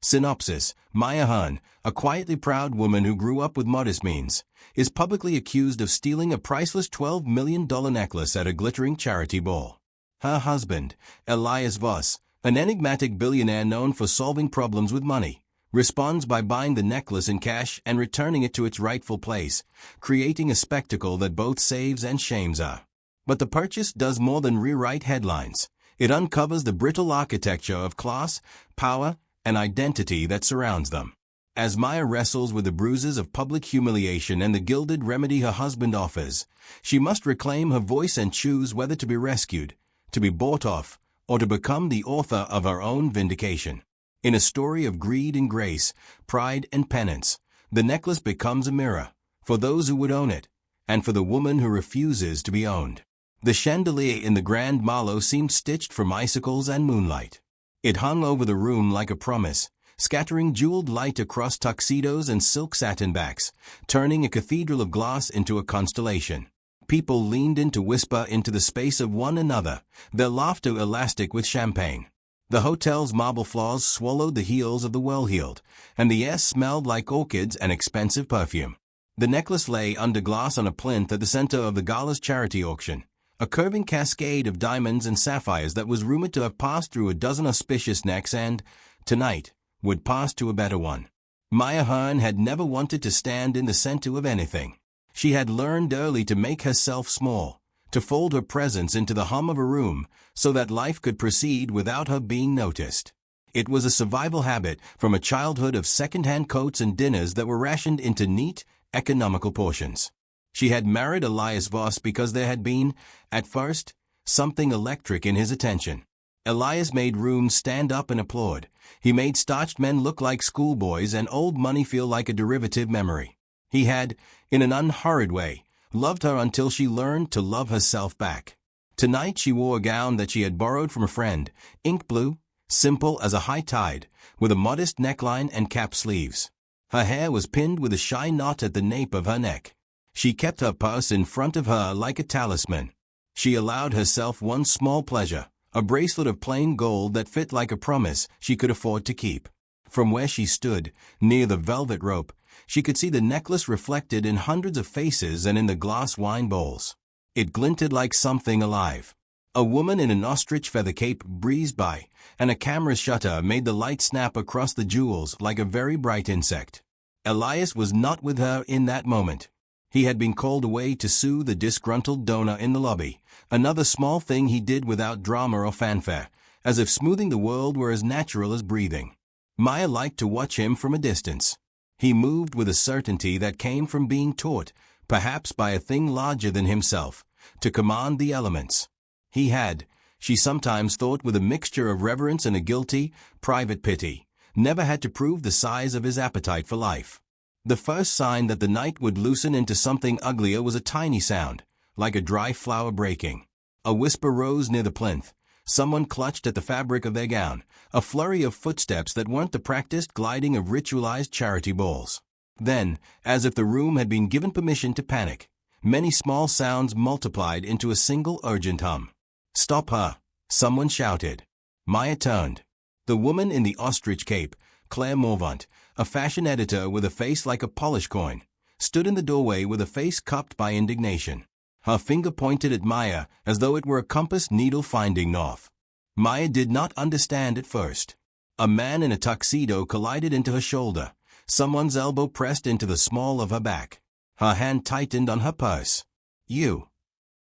Synopsis: Maya Hearn, a quietly proud woman who grew up with modest means, is publicly accused of stealing a priceless $12 million necklace at a glittering charity ball. Her husband, Elias Voss, an enigmatic billionaire known for solving problems with money, responds by buying the necklace in cash and returning it to its rightful place, creating a spectacle that both saves and shames her. But the purchase does more than rewrite headlines. It uncovers the brittle architecture of class, power, and identity that surrounds them. As Maya wrestles with the bruises of public humiliation and the gilded remedy her husband offers, she must reclaim her voice and choose whether to be rescued, to be bought off, or to become the author of her own vindication. In a story of greed and grace, pride and penance, the necklace becomes a mirror, for those who would own it, and for the woman who refuses to be owned. The chandelier in the Grand Malo seemed stitched from icicles and moonlight. It hung over the room like a promise, scattering jeweled light across tuxedos and silk satin backs, turning a cathedral of glass into a constellation. People leaned in to whisper into the space of one another, their laughter elastic with champagne. The hotel's marble floors swallowed the heels of the well-heeled, and the air smelled like orchids and expensive perfume. The necklace lay under glass on a plinth at the center of the gala's charity auction, a curving cascade of diamonds and sapphires that was rumored to have passed through a dozen auspicious necks and, tonight, would pass to a better one. Maya Hearn had never wanted to stand in the center of anything. She had learned early to make herself small, to fold her presence into the hum of a room so that life could proceed without her being noticed. It was a survival habit from a childhood of second-hand coats and dinners that were rationed into neat, economical portions. She had married Elias Voss because there had been, at first, something electric in his attention. Elias made rooms stand up and applaud. He made starched men look like schoolboys and old money feel like a derivative memory. He had, in an unhurried way, loved her until she learned to love herself back. Tonight she wore a gown that she had borrowed from a friend, ink blue, simple as a high tide, with a modest neckline and cap sleeves. Her hair was pinned with a shy knot at the nape of her neck. She kept her purse in front of her like a talisman. She allowed herself one small pleasure, a bracelet of plain gold that fit like a promise she could afford to keep. From where she stood, near the velvet rope, she could see the necklace reflected in hundreds of faces and in the glass wine bowls. It glinted like something alive. A woman in an ostrich feather cape breezed by, and a camera's shutter made the light snap across the jewels like a very bright insect. Elias was not with her in that moment. He had been called away to sue the disgruntled donor in the lobby, another small thing he did without drama or fanfare, as if smoothing the world were as natural as breathing. Maya liked to watch him from a distance. He moved with a certainty that came from being taught, perhaps by a thing larger than himself, to command the elements. He had, she sometimes thought with a mixture of reverence and a guilty, private pity, never had to prove the size of his appetite for life. The first sign that the night would loosen into something uglier was a tiny sound, like a dry flower breaking. A whisper rose near the plinth. Someone clutched at the fabric of their gown, a flurry of footsteps that weren't the practiced gliding of ritualized charity balls. Then, as if the room had been given permission to panic, many small sounds multiplied into a single urgent hum. "Stop her!" someone shouted. Maya turned. The woman in the ostrich cape, Claire Morvant, a fashion editor with a face like a polished coin, stood in the doorway with a face cupped by indignation. Her finger pointed at Maya as though it were a compass needle finding north. Maya did not understand at first. A man in a tuxedo collided into her shoulder. Someone's elbow pressed into the small of her back. Her hand tightened on her purse. "You,"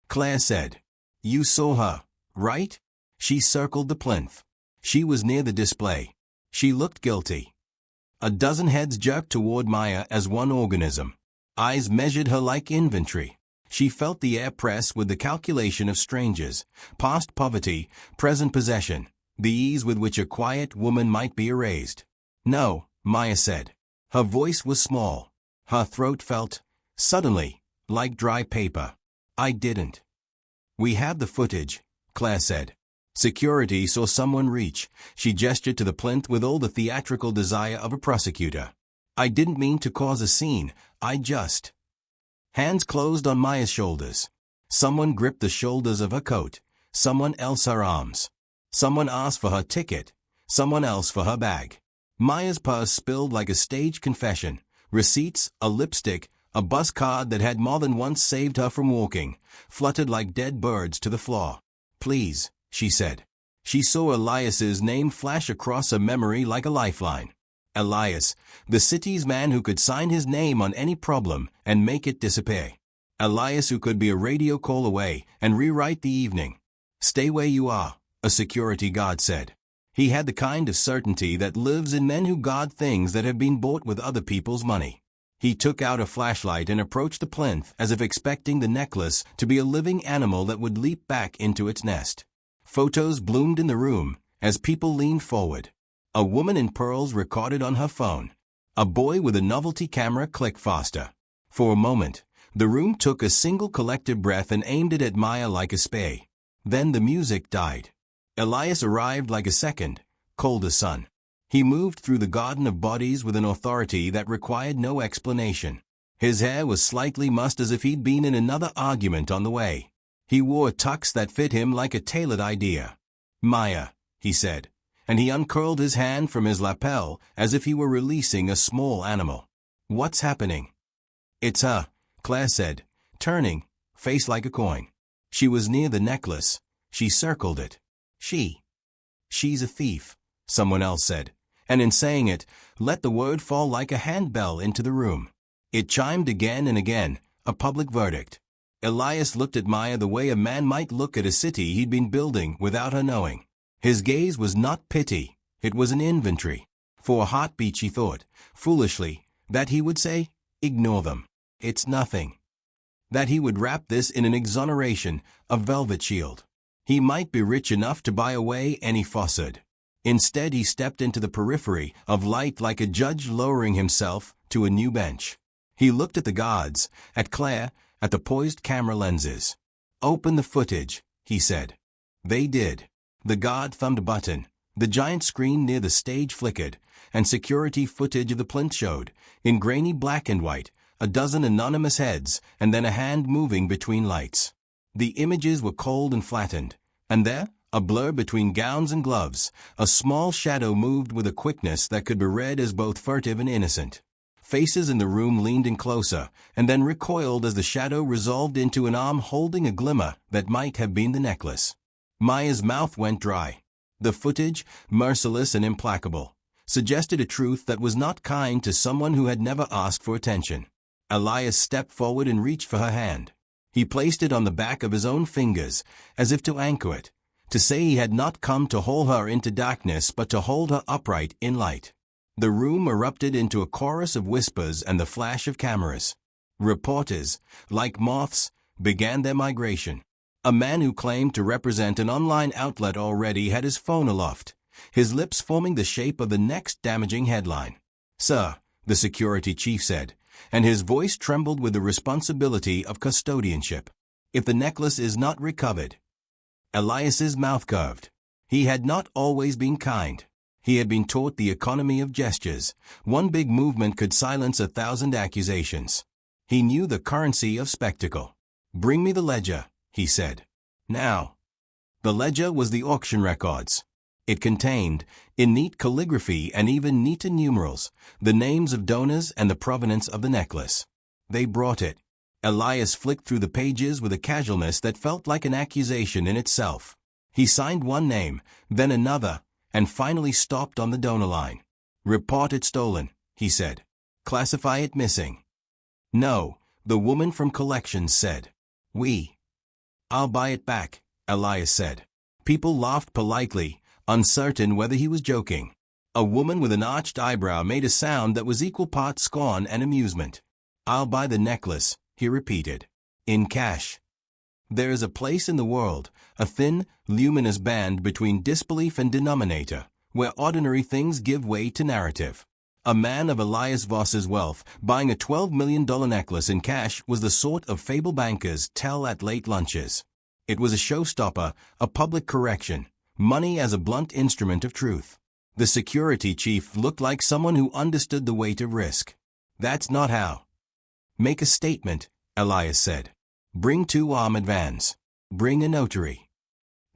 Claire said. "You saw her, right?" She circled the plinth. She was near the display. She looked guilty. A dozen heads jerked toward Maya as one organism. Eyes measured her like inventory. She felt the air press with the calculation of strangers, past poverty, present possession, the ease with which a quiet woman might be erased. "No," Maya said. Her voice was small. Her throat felt, suddenly, like dry paper. "I didn't." "We have the footage," Claire said. Security saw someone reach. She gestured to the plinth with all the theatrical desire of a prosecutor. "I didn't mean to cause a scene, I just—" Hands closed on Maya's shoulders. Someone gripped the shoulders of her coat. Someone else her arms. Someone asked for her ticket. Someone else for her bag. Maya's purse spilled like a staged confession. Receipts, a lipstick, a bus card that had more than once saved her from walking, fluttered like dead birds to the floor. "Please," she said. She saw Elias's name flash across her memory like a lifeline. Elias, the city's man who could sign his name on any problem and make it disappear. Elias who could be a radio call away and rewrite the evening. "Stay where you are," a security guard said. He had the kind of certainty that lives in men who guard things that have been bought with other people's money. He took out a flashlight and approached the plinth as if expecting the necklace to be a living animal that would leap back into its nest. Photos bloomed in the room as people leaned forward. A woman in pearls recorded on her phone. A boy with a novelty camera clicked faster. For a moment, the room took a single collective breath and aimed it at Maya like a spear. Then the music died. Elias arrived like a second, colder sun. He moved through the garden of bodies with an authority that required no explanation. His hair was slightly mussed as if he'd been in another argument on the way. He wore a tux that fit him like a tailored idea. "Maya," he said, and he uncurled his hand from his lapel as if he were releasing a small animal. "What's happening?" "It's her," Claire said, turning, face like a coin. She was near the necklace. She circled it. She's a thief," someone else said, and in saying it, let the word fall like a handbell into the room. It chimed again and again, a public verdict. Elias looked at Maya the way a man might look at a city he'd been building without her knowing. His gaze was not pity, it was an inventory. For a heartbeat she thought, foolishly, that he would say, "Ignore them. It's nothing." That he would wrap this in an exoneration, a velvet shield. He might be rich enough to buy away any falsehood. Instead he stepped into the periphery of light like a judge lowering himself to a new bench. He looked at the guards, at Claire, at the poised camera lenses. "Open the footage," he said. They did. The guard thumbed a button. The giant screen near the stage flickered, and security footage of the plinth showed, in grainy black and white, a dozen anonymous heads, and then a hand moving between lights. The images were cold and flattened, and there, a blur between gowns and gloves, a small shadow moved with a quickness that could be read as both furtive and innocent. Faces in the room leaned in closer, and then recoiled as the shadow resolved into an arm holding a glimmer that might have been the necklace. Maya's mouth went dry. The footage, merciless and implacable, suggested a truth that was not kind to someone who had never asked for attention. Elias stepped forward and reached for her hand. He placed it on the back of his own fingers, as if to anchor it, to say he had not come to haul her into darkness but to hold her upright in light. The room erupted into a chorus of whispers and the flash of cameras. Reporters, like moths, began their migration. A man who claimed to represent an online outlet already had his phone aloft, his lips forming the shape of the next damaging headline. "Sir," the security chief said, and his voice trembled with the responsibility of custodianship. "If the necklace is not recovered—" Elias's mouth curved. He had not always been kind. He had been taught the economy of gestures. One big movement could silence 1,000 accusations. He knew the currency of spectacle. "Bring me the ledger," he said. "Now." The ledger was the auction records. It contained, in neat calligraphy and even neater numerals, the names of donors and the provenance of the necklace. They brought it. Elias flicked through the pages with a casualness that felt like an accusation in itself. He signed one name, then another, and finally stopped on the donor line. "Report it stolen," he said. "Classify it missing." "No," the woman from collections said. "I'll buy it back," Elias said. People laughed politely, uncertain whether he was joking. A woman with an arched eyebrow made a sound that was equal parts scorn and amusement. "I'll buy the necklace," he repeated. "In cash." There is a place in the world, a thin, luminous band between disbelief and denominator, where ordinary things give way to narrative. A man of Elias Voss's wealth buying a $12 million necklace in cash was the sort of fable bankers tell at late lunches. It was a showstopper, a public correction, money as a blunt instrument of truth. The security chief looked like someone who understood the weight of risk. "That's not how." "Make a statement," Elias said. "Bring 2 armored vans. Bring a notary."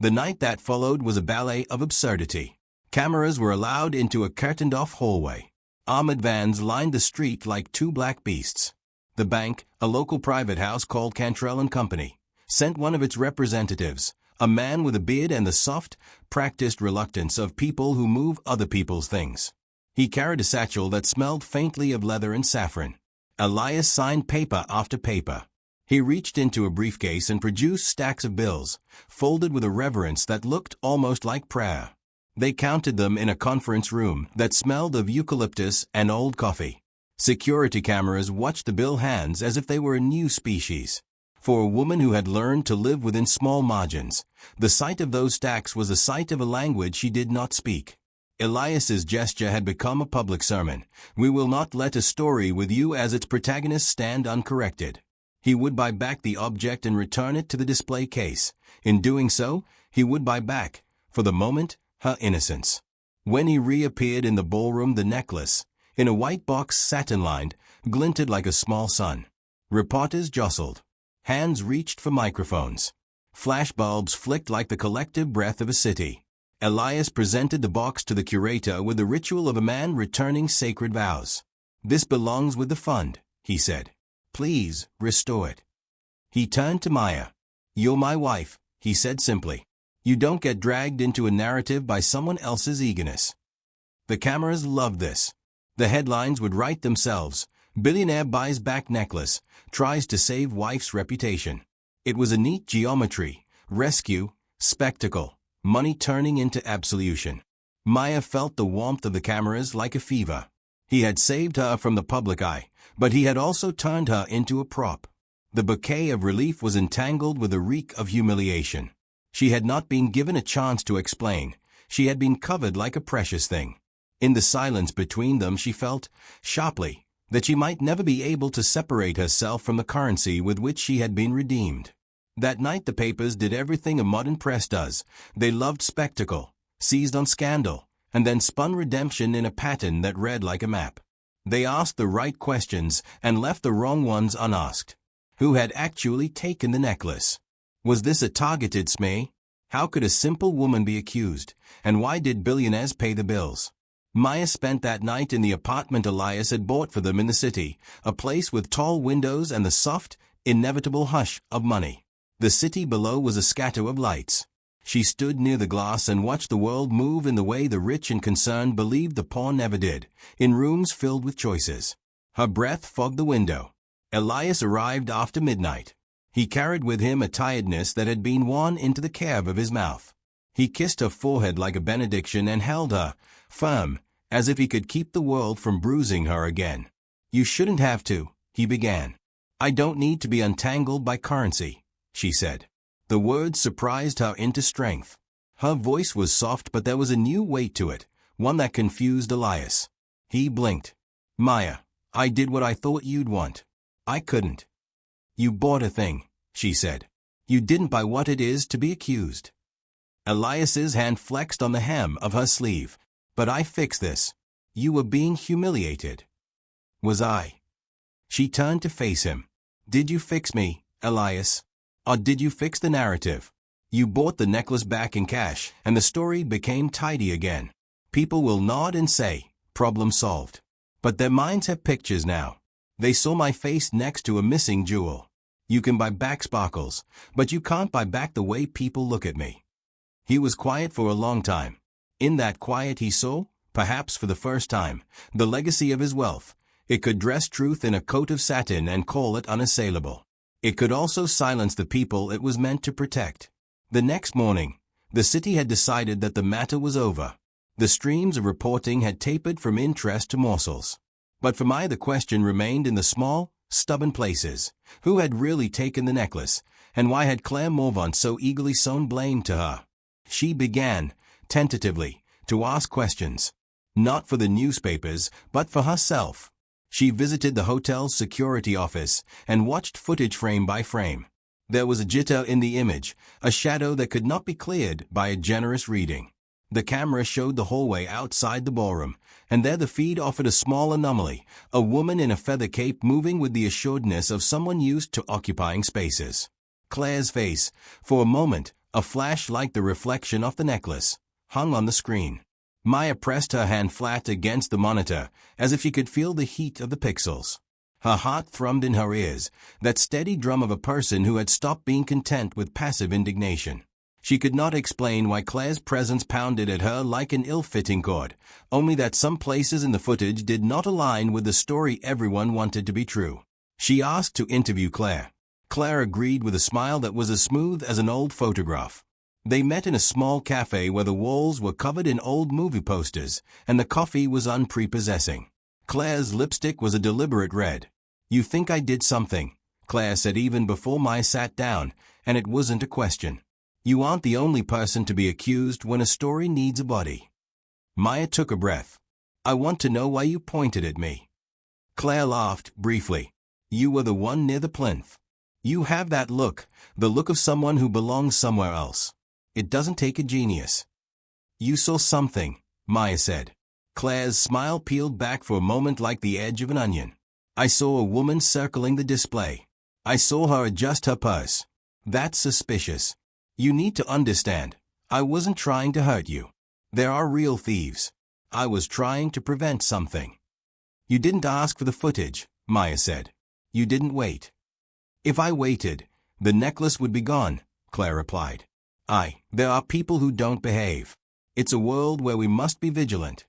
The night that followed was a ballet of absurdity. Cameras were allowed into a curtained-off hallway. Armored vans lined the street like two black beasts. The bank, a local private house called Cantrell and Company, sent one of its representatives, a man with a beard and the soft, practiced reluctance of people who move other people's things. He carried a satchel that smelled faintly of leather and saffron. Elias signed paper after paper. He reached into a briefcase and produced stacks of bills, folded with a reverence that looked almost like prayer. They counted them in a conference room that smelled of eucalyptus and old coffee. Security cameras watched the bill hands as if they were a new species. For a woman who had learned to live within small margins, the sight of those stacks was the sight of a language she did not speak. Elias's gesture had become a public sermon. We will not let a story with you as its protagonist stand uncorrected. He would buy back the object and return it to the display case. In doing so, he would buy back, for the moment, her innocence. When he reappeared in the ballroom, the necklace, in a white box satin-lined, glinted like a small sun. Reporters jostled. Hands reached for microphones. Flashbulbs flicked like the collective breath of a city. Elias presented the box to the curator with the ritual of a man returning sacred vows. "This belongs with the fund," he said. "Please, restore it." He turned to Maya. "You're my wife," he said simply. "You don't get dragged into a narrative by someone else's eagerness." The cameras loved this. The headlines would write themselves. Billionaire buys back necklace, tries to save wife's reputation. It was a neat geometry, rescue, spectacle, money turning into absolution. Maya felt the warmth of the cameras like a fever. He had saved her from the public eye, but he had also turned her into a prop. The bouquet of relief was entangled with a reek of humiliation. She had not been given a chance to explain. She had been covered like a precious thing. In the silence between them she felt, sharply, that she might never be able to separate herself from the currency with which she had been redeemed. That night the papers did everything a modern press does. They loved spectacle, seized on scandal, and then spun redemption in a pattern that read like a map. They asked the right questions and left the wrong ones unasked. Who had actually taken the necklace? Was this a targeted smear? How could a simple woman be accused? And why did billionaires pay the bills? Maya spent that night in the apartment Elias had bought for them in the city, a place with tall windows and the soft, inevitable hush of money. The city below was a scatter of lights. She stood near the glass and watched the world move in the way the rich and concerned believed the poor never did, in rooms filled with choices. Her breath fogged the window. Elias arrived after midnight. He carried with him a tiredness that had been worn into the curve of his mouth. He kissed her forehead like a benediction and held her, firm, as if he could keep the world from bruising her again. "You shouldn't have to," he began. "I don't need to be untangled by currency," she said. The words surprised her into strength. Her voice was soft, but there was a new weight to it, one that confused Elias. He blinked. "Maya, I did what I thought you'd want. I couldn't." "You bought a thing," she said. "You didn't buy what it is to be accused." Elias's hand flexed on the hem of her sleeve. "But I fixed this. You were being humiliated." "Was I?" She turned to face him. "Did you fix me, Elias? Or did you fix the narrative? You bought the necklace back in cash, and the story became tidy again. People will nod and say, 'Problem solved.' But their minds have pictures now. They saw my face next to a missing jewel. You can buy back sparkles, but you can't buy back the way people look at me." He was quiet for a long time. In that quiet he saw, perhaps for the first time, the legacy of his wealth. It could dress truth in a coat of satin and call it unassailable. It could also silence the people it was meant to protect. The next morning, the city had decided that the matter was over. The streams of reporting had tapered from interest to morsels. But for Maya the question remained in the small, stubborn places. Who had really taken the necklace, and why had Claire Morvant so eagerly sown blame to her? She began, tentatively, to ask questions. Not for the newspapers, but for herself. She visited the hotel's security office and watched footage frame by frame. There was a jitter in the image, a shadow that could not be cleared by a generous reading. The camera showed the hallway outside the ballroom, and there the feed offered a small anomaly, a woman in a feather cape moving with the assuredness of someone used to occupying spaces. Claire's face, for a moment, a flash like the reflection of the necklace, hung on the screen. Maya pressed her hand flat against the monitor, as if she could feel the heat of the pixels. Her heart thrummed in her ears, that steady drum of a person who had stopped being content with passive indignation. She could not explain why Claire's presence pounded at her like an ill-fitting chord, only that some places in the footage did not align with the story everyone wanted to be true. She asked to interview Claire. Claire agreed with a smile that was as smooth as an old photograph. They met in a small cafe where the walls were covered in old movie posters, and the coffee was unprepossessing. Claire's lipstick was a deliberate red. "You think I did something," Claire said even before Maya sat down, and it wasn't a question. "You aren't the only person to be accused when a story needs a body." Maya took a breath. "I want to know why you pointed at me." Claire laughed, briefly. "You were the one near the plinth. You have that look, the look of someone who belongs somewhere else. It doesn't take a genius." "You saw something," Maya said. Claire's smile peeled back for a moment like the edge of an onion. "I saw a woman circling the display. I saw her adjust her purse. That's suspicious. You need to understand, I wasn't trying to hurt you. There are real thieves. I was trying to prevent something." "You didn't ask for the footage," Maya said. "You didn't wait." "If I waited, the necklace would be gone," Claire replied. There are people who don't behave. It's a world where we must be vigilant."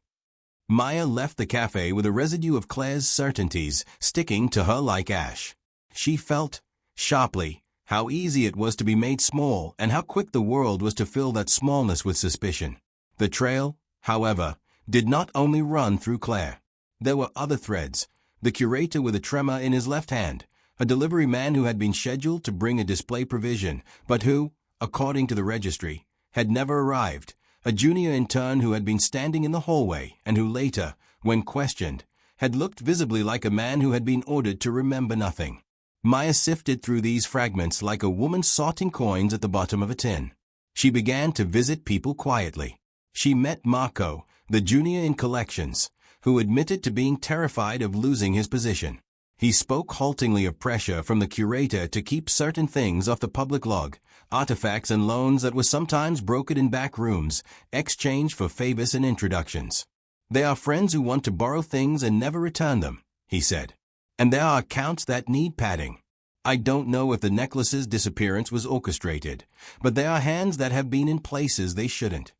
Maya left the cafe with a residue of Claire's certainties sticking to her like ash. She felt, sharply, how easy it was to be made small and how quick the world was to fill that smallness with suspicion. The trail, however, did not only run through Claire. There were other threads. The curator with a tremor in his left hand, a delivery man who had been scheduled to bring a display provision, but who, according to the registry, had never arrived, a junior intern who had been standing in the hallway and who later, when questioned, had looked visibly like a man who had been ordered to remember nothing. Maya sifted through these fragments like a woman sorting coins at the bottom of a tin. She began to visit people quietly. She met Marco, the junior in collections, who admitted to being terrified of losing his position. He spoke haltingly of pressure from the curator to keep certain things off the public log, artifacts and loans that were sometimes brokered in back rooms, exchanged for favors and introductions. "There are friends who want to borrow things and never return them," he said. "And there are accounts that need padding. I don't know if the necklace's disappearance was orchestrated, but there are hands that have been in places they shouldn't."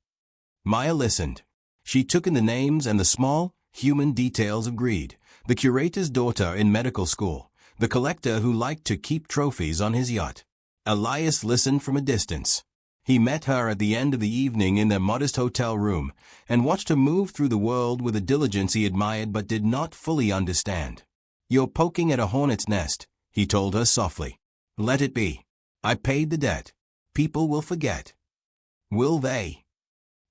Maya listened. She took in the names and the small, human details of greed. The curator's daughter in medical school, the collector who liked to keep trophies on his yacht. Elias listened from a distance. He met her at the end of the evening in their modest hotel room and watched her move through the world with a diligence he admired but did not fully understand. "You're poking at a hornet's nest," he told her softly. "Let it be. I paid the debt. People will forget." "Will they?"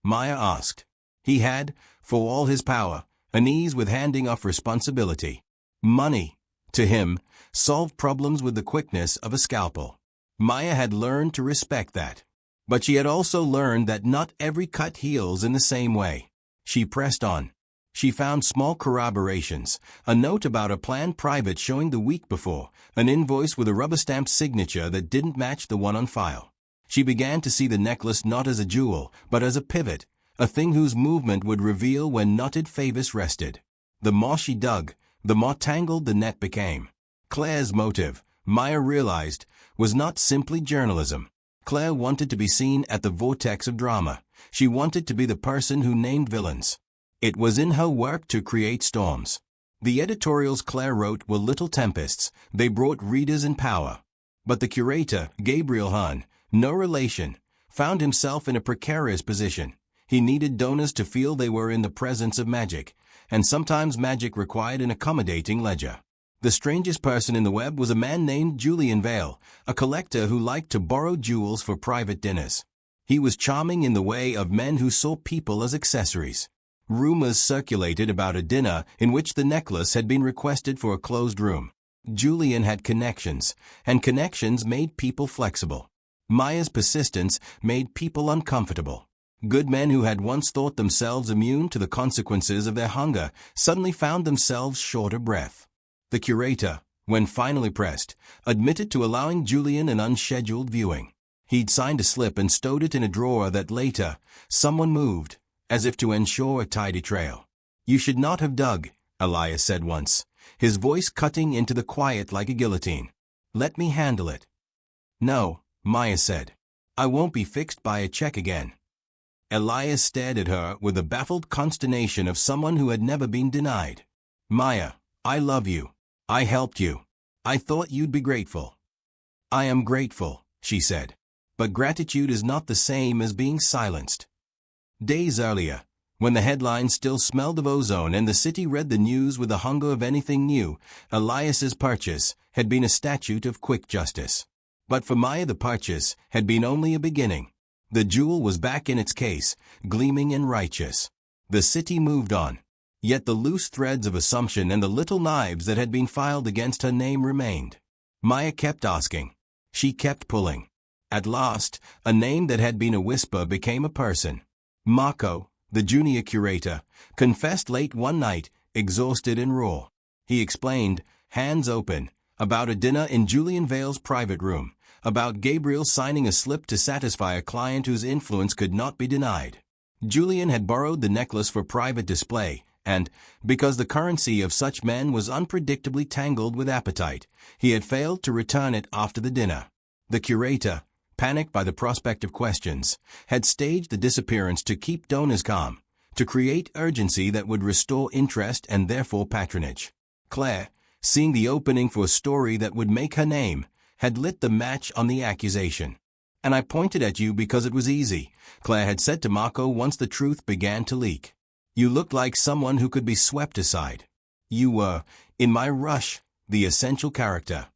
Maya asked. He had, for all his power, an ease with handing off responsibility. Money, to him, solved problems with the quickness of a scalpel. Maya had learned to respect that. But she had also learned that not every cut heals in the same way. She pressed on. She found small corroborations, a note about a planned private showing the week before, an invoice with a rubber-stamped signature that didn't match the one on file. She began to see the necklace not as a jewel, but as a pivot, a thing whose movement would reveal when knotted favors rested. The more she dug, the more tangled the net became. Claire's motive, Maya realized, was not simply journalism. Claire wanted to be seen at the vortex of drama. She wanted to be the person who named villains. It was in her work to create storms. The editorials Claire wrote were little tempests. They brought readers in power. But the curator, Gabriel Hahn, no relation, found himself in a precarious position. He needed donors to feel they were in the presence of magic, and sometimes magic required an accommodating ledger. The strangest person in the web was a man named Julian Vale, a collector who liked to borrow jewels for private dinners. He was charming in the way of men who saw people as accessories. Rumors circulated about a dinner in which the necklace had been requested for a closed room. Julian had connections, and connections made people flexible. Maya's persistence made people uncomfortable. Good men who had once thought themselves immune to the consequences of their hunger suddenly found themselves short of breath. The curator, when finally pressed, admitted to allowing Julian an unscheduled viewing. He'd signed a slip and stowed it in a drawer that later, someone moved, as if to ensure a tidy trail. "You should not have dug," Elias said once, his voice cutting into the quiet like a guillotine. "Let me handle it." "No," Maya said. "I won't be fixed by a check again." Elias stared at her with the baffled consternation of someone who had never been denied. "Maya, I love you. I helped you. I thought you'd be grateful." "I am grateful," she said. "But gratitude is not the same as being silenced." Days earlier, when the headlines still smelled of ozone and the city read the news with the hunger of anything new, Elias's purchase had been a statute of quick justice. But for Maya, the purchase had been only a beginning. The jewel was back in its case, gleaming and righteous. The city moved on. Yet the loose threads of assumption and the little knives that had been filed against her name remained. Maya kept asking. She kept pulling. At last, a name that had been a whisper became a person. Marco, the junior curator, confessed late one night, exhausted and raw. He explained, hands open, about a dinner in Julian Vale's private room, about Gabriel signing a slip to satisfy a client whose influence could not be denied. Julian had borrowed the necklace for private display, and, because the currency of such men was unpredictably tangled with appetite, he had failed to return it after the dinner. The curator, panicked by the prospect of questions, had staged the disappearance to keep donors calm, to create urgency that would restore interest and therefore patronage. Claire, seeing the opening for a story that would make her name, had lit the match on the accusation. "And I pointed at you because it was easy," Claire had said to Marco once the truth began to leak. "You looked like someone who could be swept aside. You were, in my rush, the essential character."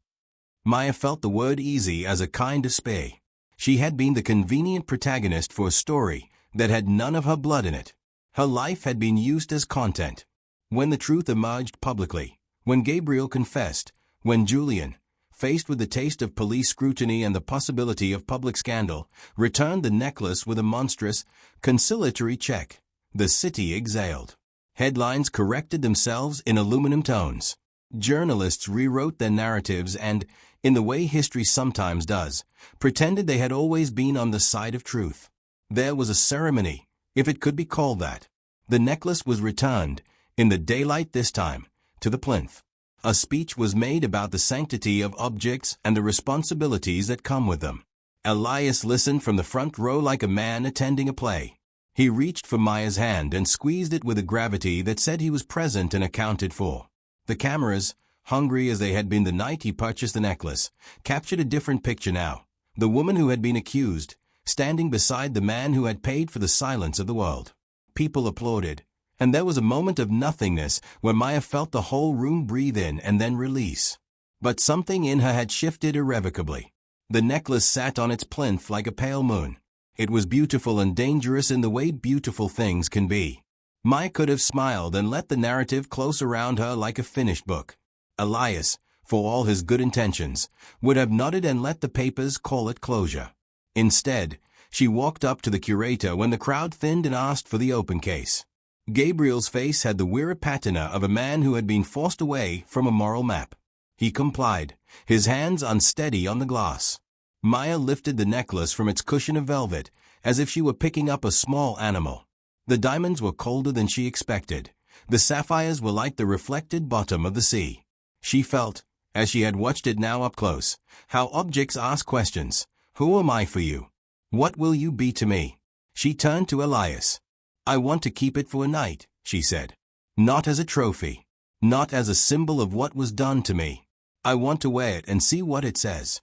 Maya felt the word easy as a kind of spay. She had been the convenient protagonist for a story that had none of her blood in it. Her life had been used as content. When the truth emerged publicly, when Gabriel confessed, when Julian, faced with the taste of police scrutiny and the possibility of public scandal, returned the necklace with a monstrous, conciliatory check, the city exhaled. Headlines corrected themselves in aluminum tones. Journalists rewrote their narratives and, in the way history sometimes does, pretended they had always been on the side of truth. There was a ceremony, if it could be called that. The necklace was returned, in the daylight this time, to the plinth. A speech was made about the sanctity of objects and the responsibilities that come with them. Elias listened from the front row like a man attending a play. He reached for Maya's hand and squeezed it with a gravity that said he was present and accounted for. The cameras, hungry as they had been the night he purchased the necklace, captured a different picture now. The woman who had been accused, standing beside the man who had paid for the silence of the world. People applauded, and there was a moment of nothingness where Maya felt the whole room breathe in and then release. But something in her had shifted irrevocably. The necklace sat on its plinth like a pale moon. It was beautiful and dangerous in the way beautiful things can be. Maya could have smiled and let the narrative close around her like a finished book. Elias, for all his good intentions, would have nodded and let the papers call it closure. Instead, she walked up to the curator when the crowd thinned and asked for the open case. Gabriel's face had the weary patina of a man who had been forced away from a moral map. He complied, his hands unsteady on the glass. Maya lifted the necklace from its cushion of velvet, as if she were picking up a small animal. The diamonds were colder than she expected. The sapphires were like the reflected bottom of the sea. She felt, as she had watched it now up close, how objects ask questions. Who am I for you? What will you be to me? She turned to Elias. I want to keep it for a night, she said. Not as a trophy. Not as a symbol of what was done to me. I want to wear it and see what it says.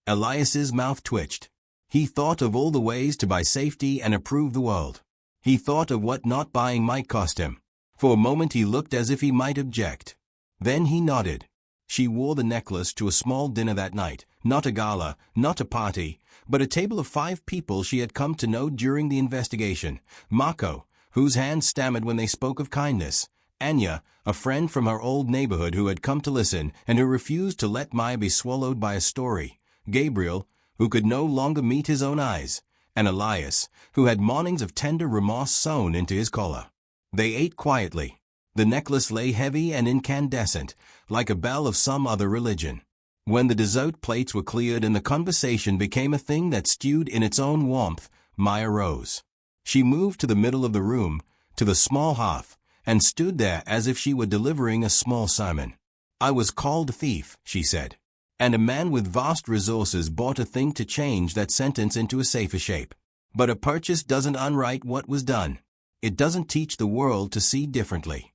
Elias's mouth twitched. He thought of all the ways to buy safety and improve the world. He thought of what not buying might cost him. For a moment he looked as if he might object. Then he nodded. She wore the necklace to a small dinner that night, not a gala, not a party, but a table of 5 people she had come to know during the investigation. Marco, whose hands stammered when they spoke of kindness. Anya, a friend from her old neighborhood who had come to listen and who refused to let Maya be swallowed by a story. Gabriel, who could no longer meet his own eyes. And Elias, who had mornings of tender remorse sewn into his collar. They ate quietly. The necklace lay heavy and incandescent, like a bell of some other religion. When the dessert plates were cleared and the conversation became a thing that stewed in its own warmth, Maya rose. She moved to the middle of the room, to the small hearth, and stood there as if she were delivering a small sermon. "I was called a thief," she said. "And a man with vast resources bought a thing to change that sentence into a safer shape. But a purchase doesn't unwrite what was done. It doesn't teach the world to see differently."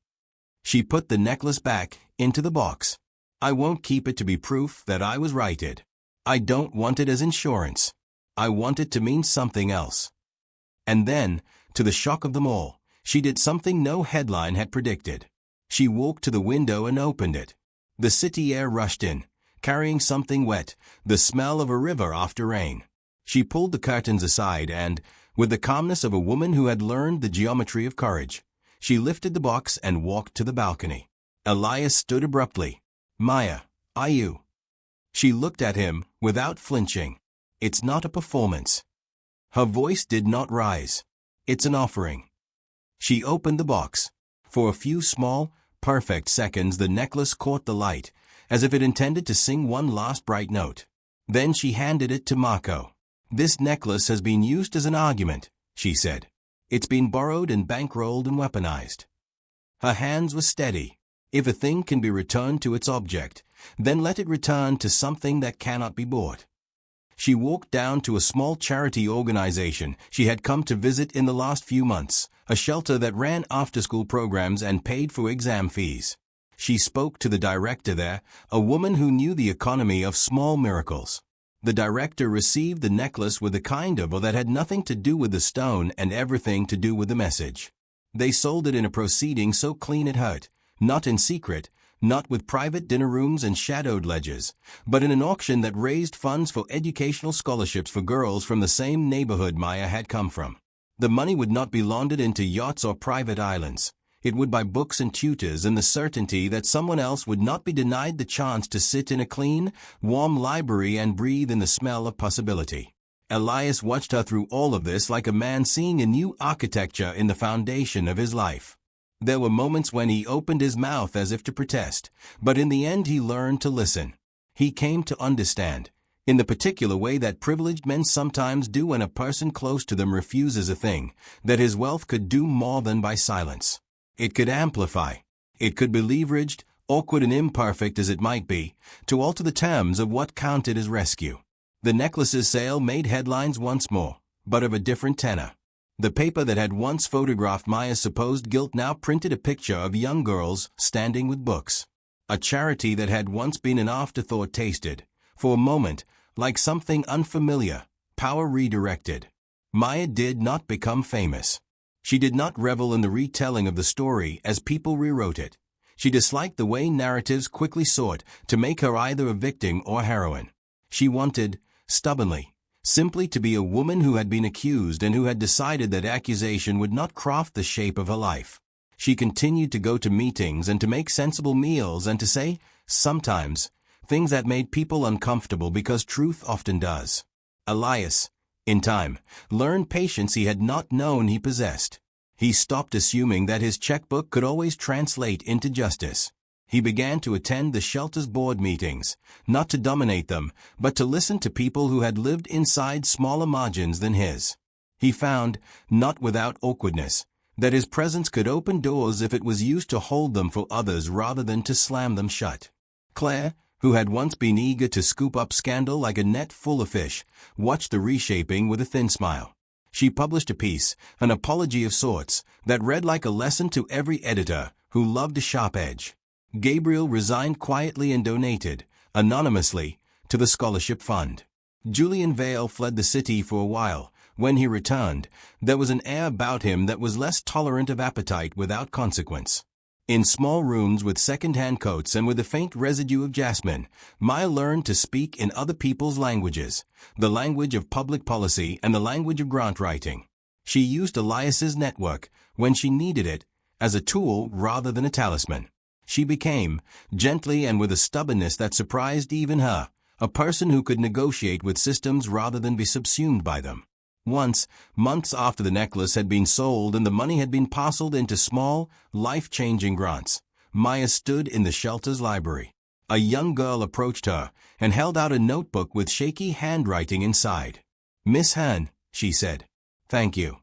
She put the necklace back into the box. "I won't keep it to be proof that I was righted. I don't want it as insurance. I want it to mean something else." And then, to the shock of them all, she did something no headline had predicted. She walked to the window and opened it. The city air rushed in, carrying something wet, the smell of a river after rain. She pulled the curtains aside and, with the calmness of a woman who had learned the geometry of courage, she lifted the box and walked to the balcony. Elias stood abruptly. "Maya, are you?" She looked at him, without flinching. "It's not a performance." Her voice did not rise. "It's an offering." She opened the box. For a few small, perfect seconds the necklace caught the light, as if it intended to sing one last bright note. Then she handed it to Marco. "This necklace has been used as an argument," she said. "It's been borrowed and bankrolled and weaponized." Her hands were steady. If a thing can be returned to its object, then let it return to something that cannot be bought. She walked down to a small charity organization she had come to visit in the last few months, a shelter that ran after-school programs and paid for exam fees. She spoke to the director there, a woman who knew the economy of small miracles. The director received the necklace with a kind of that had nothing to do with the stone and everything to do with the message. They sold it in a proceeding so clean it hurt, not in secret, not with private dinner rooms and shadowed ledgers, but in an auction that raised funds for educational scholarships for girls from the same neighborhood Maya had come from. The money would not be laundered into yachts or private islands. It would buy books and tutors and the certainty that someone else would not be denied the chance to sit in a clean, warm library and breathe in the smell of possibility. Elias watched her through all of this like a man seeing a new architecture in the foundation of his life. There were moments when he opened his mouth as if to protest, but in the end he learned to listen. He came to understand, in the particular way that privileged men sometimes do when a person close to them refuses a thing, that his wealth could do more than by silence. It could amplify. It could be leveraged, awkward and imperfect as it might be, to alter the terms of what counted as rescue. The necklace's sale made headlines once more, but of a different tenor. The paper that had once photographed Maya's supposed guilt now printed a picture of young girls standing with books. A charity that had once been an afterthought tasted, for a moment, like something unfamiliar, power redirected. Maya did not become famous. She did not revel in the retelling of the story as people rewrote it. She disliked the way narratives quickly sought to make her either a victim or heroine. She wanted, stubbornly, simply to be a woman who had been accused and who had decided that accusation would not craft the shape of her life. She continued to go to meetings and to make sensible meals and to say, sometimes, things that made people uncomfortable because truth often does. Elias, in time, learned patience he had not known he possessed. He stopped assuming that his checkbook could always translate into justice. He began to attend the shelter's board meetings, not to dominate them, but to listen to people who had lived inside smaller margins than his. He found, not without awkwardness, that his presence could open doors if it was used to hold them for others rather than to slam them shut. Claire, who had once been eager to scoop up scandal like a net full of fish, watched the reshaping with a thin smile. She published a piece, an apology of sorts, that read like a lesson to every editor who loved a sharp edge. Gabriel resigned quietly and donated, anonymously, to the scholarship fund. Julian Vale fled the city for a while. When he returned, there was an air about him that was less tolerant of appetite without consequence. In small rooms with second-hand coats and with a faint residue of jasmine, Maya learned to speak in other people's languages, the language of public policy and the language of grant writing. She used Elias's network, when she needed it, as a tool rather than a talisman. She became, gently and with a stubbornness that surprised even her, a person who could negotiate with systems rather than be subsumed by them. Once, months after the necklace had been sold and the money had been parceled into small, life-changing grants, Maya stood in the shelter's library. A young girl approached her and held out a notebook with shaky handwriting inside. "Miss Han," she said. "Thank you."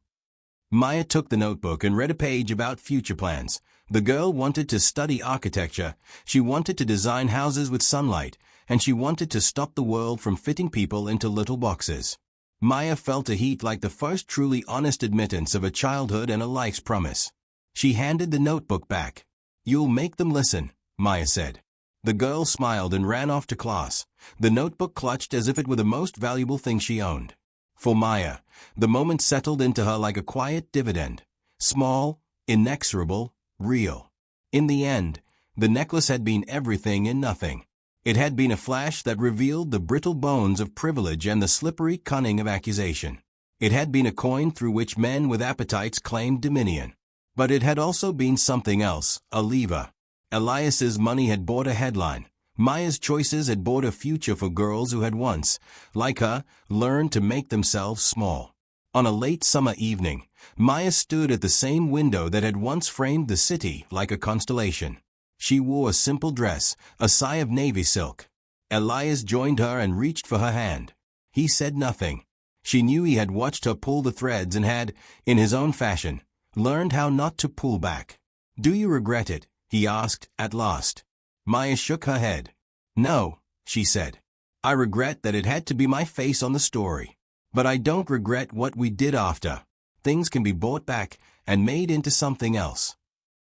Maya took the notebook and read a page about future plans. The girl wanted to study architecture, she wanted to design houses with sunlight, and she wanted to stop the world from fitting people into little boxes. Maya felt a heat like the first truly honest admittance of a childhood and a life's promise. She handed the notebook back. "You'll make them listen," Maya said. The girl smiled and ran off to class, the notebook clutched as if it were the most valuable thing she owned. For Maya, the moment settled into her like a quiet dividend. Small, inexorable, real. In the end, the necklace had been everything and nothing. It had been a flash that revealed the brittle bones of privilege and the slippery cunning of accusation. It had been a coin through which men with appetites claimed dominion. But it had also been something else, a lever. Elias's money had bought a headline. Maya's choices had bought a future for girls who had once, like her, learned to make themselves small. On a late summer evening, Maya stood at the same window that had once framed the city like a constellation. She wore a simple dress, a sigh of navy silk. Elias joined her and reached for her hand. He said nothing. She knew he had watched her pull the threads and had, in his own fashion, learned how not to pull back. "Do you regret it?" he asked, at last. Maya shook her head. "No," she said. "I regret that it had to be my face on the story. But I don't regret what we did after. Things can be bought back and made into something else."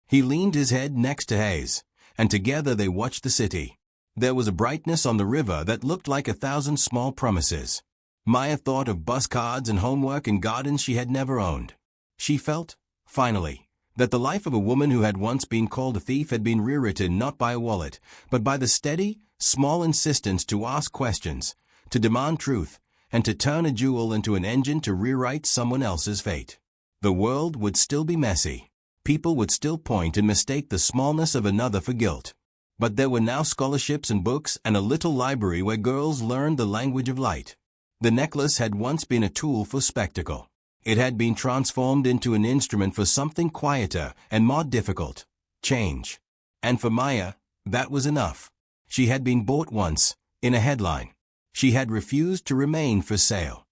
He leaned his head next to Hayes, and together they watched the city. There was a brightness on the river that looked like 1,000 small promises. Maya thought of bus cards and homework and gardens she had never owned. She felt, finally, that the life of a woman who had once been called a thief had been rewritten not by a wallet, but by the steady, small insistence to ask questions, to demand truth, and to turn a jewel into an engine to rewrite someone else's fate. The world would still be messy. People would still point and mistake the smallness of another for guilt. But there were now scholarships and books and a little library where girls learned the language of light. The necklace had once been a tool for spectacle. It had been transformed into an instrument for something quieter and more difficult, change. And for Maya, that was enough. She had been bought once, in a headline. She had refused to remain for sale.